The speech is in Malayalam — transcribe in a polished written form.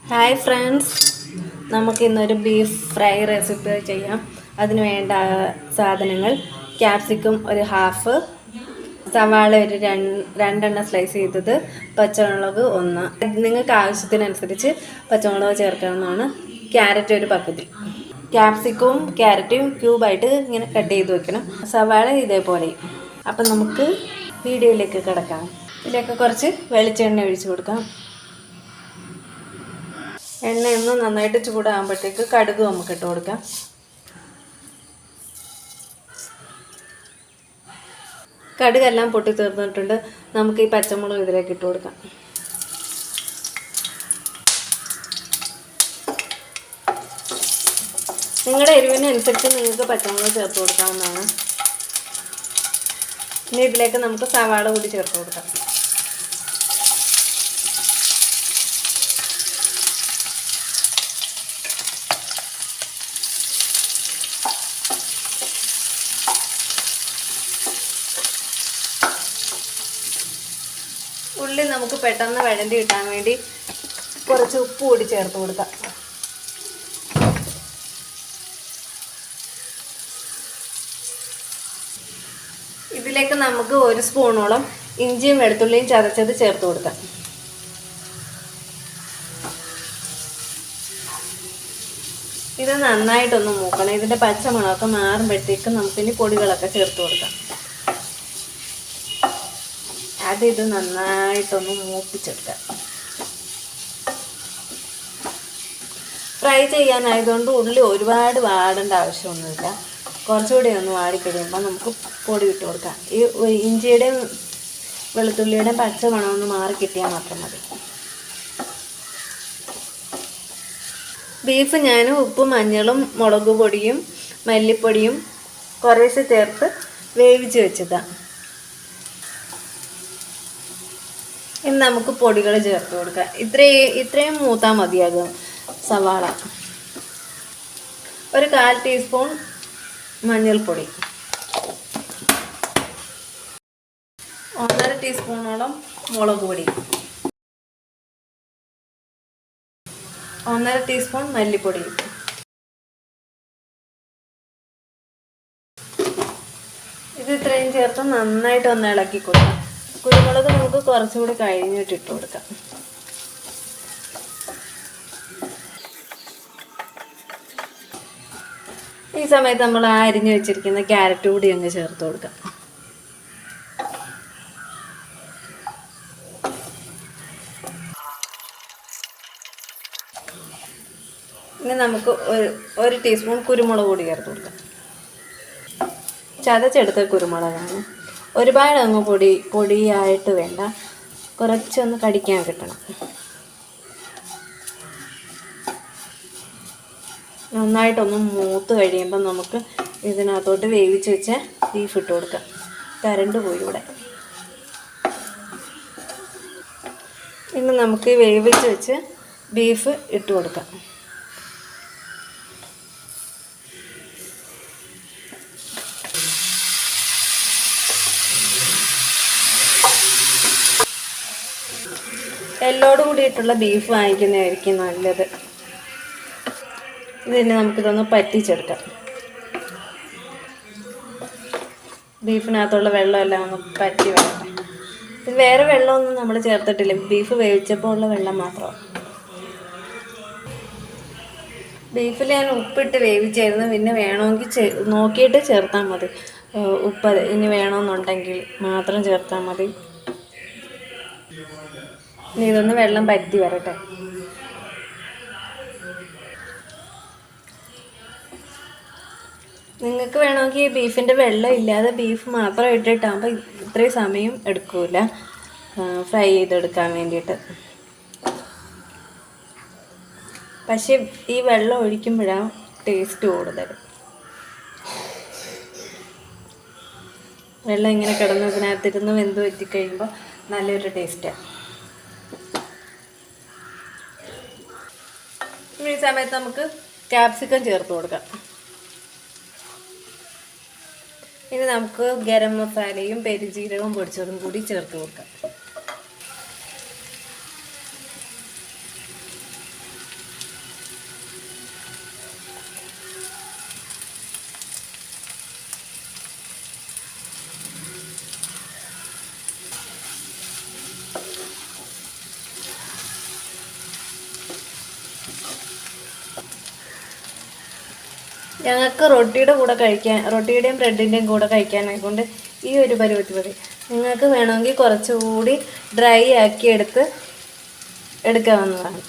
ഹായ് ഫ്രണ്ട്സ്, നമുക്കിന്നൊരു ബീഫ് ഫ്രൈ റെസിപ്പി ചെയ്യാം. അതിന് വേണ്ട സാധനങ്ങൾ: ക്യാപ്സിക്കം ഒരു ഹാഫ്, സവാള ഒരു രണ്ടെണ്ണം സ്ലൈസ് ചെയ്തത്, പച്ചമുളക് ഒന്ന്, നിങ്ങൾക്ക് ആവശ്യത്തിനനുസരിച്ച് പച്ചമുളക് ചേർക്കാവുന്നതാണ്. ക്യാരറ്റ് ഒരു പകുതി. ക്യാപ്സിക്കവും ക്യാരറ്റും ക്യൂബായിട്ട് ഇങ്ങനെ കട്ട് ചെയ്ത് വെക്കണം. സവാള ഇതേപോലെ. അപ്പം നമുക്ക് വീഡിയോയിലേക്ക് കിടക്കാം. ഇതിലേക്ക് കുറച്ച് വെളിച്ചെണ്ണ ഒഴിച്ച് കൊടുക്കാം. എണ്ണയൊന്ന് നന്നായിട്ട് ചൂടാകുമ്പോഴത്തേക്ക് കടുക് നമുക്ക് ഇട്ട് കൊടുക്കാം. കടുകെല്ലാം പൊട്ടി തീർന്നിട്ടുണ്ട്. നമുക്ക് ഈ പച്ചമുളക് ഇതിലേക്ക് ഇട്ട് കൊടുക്കാം. നിങ്ങളുടെ എരിവിനനുസരിച്ച് നിങ്ങൾക്ക് പച്ചമുളക് ചേർത്ത് കൊടുക്കാവുന്നതാണ്. ഇനി ഇതിലേക്ക് നമുക്ക് സവാള കൂടി ചേർത്ത് കൊടുക്കാം. ഉള്ളി നമുക്ക് പെട്ടെന്ന് വഴണ്ടി കിട്ടാൻ വേണ്ടി കുറച്ച് ഉപ്പ് കൂടി ചേർത്ത് കൊടുക്കാം. ഇതിലേക്ക് നമുക്ക് 1 സ്പൂണോളം ഇഞ്ചിയും വെളുത്തുള്ളിയും ചതച്ചത് ചേർത്ത് കൊടുക്കാം. ഇത് നന്നായിട്ടൊന്ന് മൂക്കണം. ഇതിൻ്റെ പച്ചമണമൊക്കെ മാറുമ്പോഴത്തേക്കും നമുക്കിനി പൊടികളൊക്കെ ചേർത്ത് കൊടുക്കാം. ഇത് നന്നായിട്ടൊന്ന് മൂപ്പിച്ചെടുക്കാം. ഫ്രൈ ചെയ്യാനായതുകൊണ്ട് ഉള്ളി ഒരുപാട് വാടേണ്ട ആവശ്യമൊന്നുമില്ല. കുറച്ചുകൂടി ഒന്ന് വാടിക്കഴിയുമ്പോൾ നമുക്ക് പൊടി ഇട്ട് കൊടുക്കാം. ഈ ഇഞ്ചിയുടെയും വെളുത്തുള്ളിയുടെയും പച്ച മണമൊന്ന് മാറി കിട്ടിയാൽ മാത്രം മതി. ബീഫ് ഞാൻ ഉപ്പും മഞ്ഞളും മുളക് പൊടിയും മല്ലിപ്പൊടിയും കുറേശ്ശെ ചേർത്ത് വേവിച്ച് വെച്ചതാണ്. ഇനി നമുക്ക് പൊടികൾ ചേർത്ത് കൊടുക്കാം. ഇത്രയും മൂത്താൽ മതിയാകും. സവാള ഒരു 1/4 ടീസ്പൂൺ മഞ്ഞൾപ്പൊടി, 1.5 ടീസ്പൂണോളം മുളക് പൊടി, 1.5 ടീസ്പൂൺ മല്ലിപ്പൊടി. ഇത് ഇത്രയും ചേർത്ത് നന്നായിട്ട് ഒന്ന് ഇളക്കി കൊടുക്കാം. കുരുമുളക് നമുക്ക് കുറച്ചുകൂടി കഴിഞ്ഞിട്ട് ഇട്ട് കൊടുക്കാം. ഈ സമയത്ത് നമ്മൾ അരിഞ്ഞു വെച്ചിരിക്കുന്ന ക്യാരറ്റ് കൂടി അങ്ങ് ചേർത്ത് കൊടുക്കാം. ഇനി നമുക്ക് ഒരു ടീസ്പൂൺ കുരുമുളക് കൂടി ചേർത്ത് കൊടുക്കാം. ചതച്ചെടുത്ത കുരുമുളകാണ്. ഒരുപാട് അങ്ങ് പൊടിയായിട്ട് വേണ്ട, കുറച്ചൊന്ന് കടിക്കാൻ കിട്ടണം. നന്നായിട്ടൊന്ന് മൂത്ത് കഴിയുമ്പോൾ നമുക്ക് ഇതിനകത്തോട്ട് വേവിച്ച് വെച്ച ബീഫ് ഇട്ട് കൊടുക്കാം. കരണ്ട് പോയി ഇവിടെ. ഇനി നമുക്ക് വേവിച്ച് വെച്ച് ബീഫ് ഇട്ട് കൊടുക്കാം. എല്ലോട് കൂടിയിട്ടുള്ള ബീഫ് വാങ്ങിക്കുന്നതായിരിക്കും നല്ലത്. ഇതിനെ നമുക്കിതൊന്ന് പറ്റിച്ചെടുക്കാം. ബീഫിനകത്തുള്ള വെള്ളമെല്ലാം ഒന്ന് പറ്റി വരട്ടെ. ഇത് വേറെ വെള്ളമൊന്നും നമ്മൾ ചേർത്തിട്ടില്ല, ബീഫ് വേവിച്ചപ്പോൾ ഉള്ള വെള്ളം മാത്രമാണ്. ബീഫിൽ ഞാൻ ഉപ്പിട്ട് വേവിച്ചായിരുന്നു. പിന്നെ വേണമെങ്കിൽ നോക്കിയിട്ട് ചേർത്താൽ മതി. ഉപ്പ് ഇനി വേണമെന്നുണ്ടെങ്കിൽ മാത്രം ചേർത്താൽ മതി. ഇനി ഇതൊന്ന് വെള്ളം പറ്റി വരട്ടെ. നിങ്ങൾക്ക് വേണമെങ്കിൽ ബീഫിൻ്റെ വെള്ളം ഇല്ലാതെ ബീഫ് മാത്രം ഇട്ടിട്ടാകുമ്പോൾ ഇത്രയും സമയം എടുക്കില്ല ഫ്രൈ ചെയ്തെടുക്കാൻ വേണ്ടിയിട്ട്. പക്ഷേ ഈ വെള്ളം ഒഴിക്കുമ്പോഴാണ് ടേസ്റ്റ് കൂടുതൽ. വെള്ളം ഇങ്ങനെ കിടന്ന് ഇതിനകത്തിരുന്ന് വെന്ത് വെറ്റിക്കഴിയുമ്പോൾ നല്ലൊരു ടേസ്റ്റാണ്. ഈ സമയത്ത് നമുക്ക് ക്യാപ്സിക്കം ചേർത്ത് കൊടുക്കാം. ഇനി നമുക്ക് ഗരം മസാലയും പെരുംജീരകവും പൊടിച്ചതും കൂടി ചേർത്ത് കൊടുക്കാം. ഞങ്ങൾക്ക് റൊട്ടിയുടെയും ബ്രെഡിൻ്റെയും കൂടെ കഴിക്കാനായിക്കൊണ്ട് ഈ ഒരു പരുവത്തി മതി. നിങ്ങൾക്ക് വേണമെങ്കിൽ കുറച്ചുകൂടി ഡ്രൈ ആക്കി എടുക്കാവുന്നതാണ്.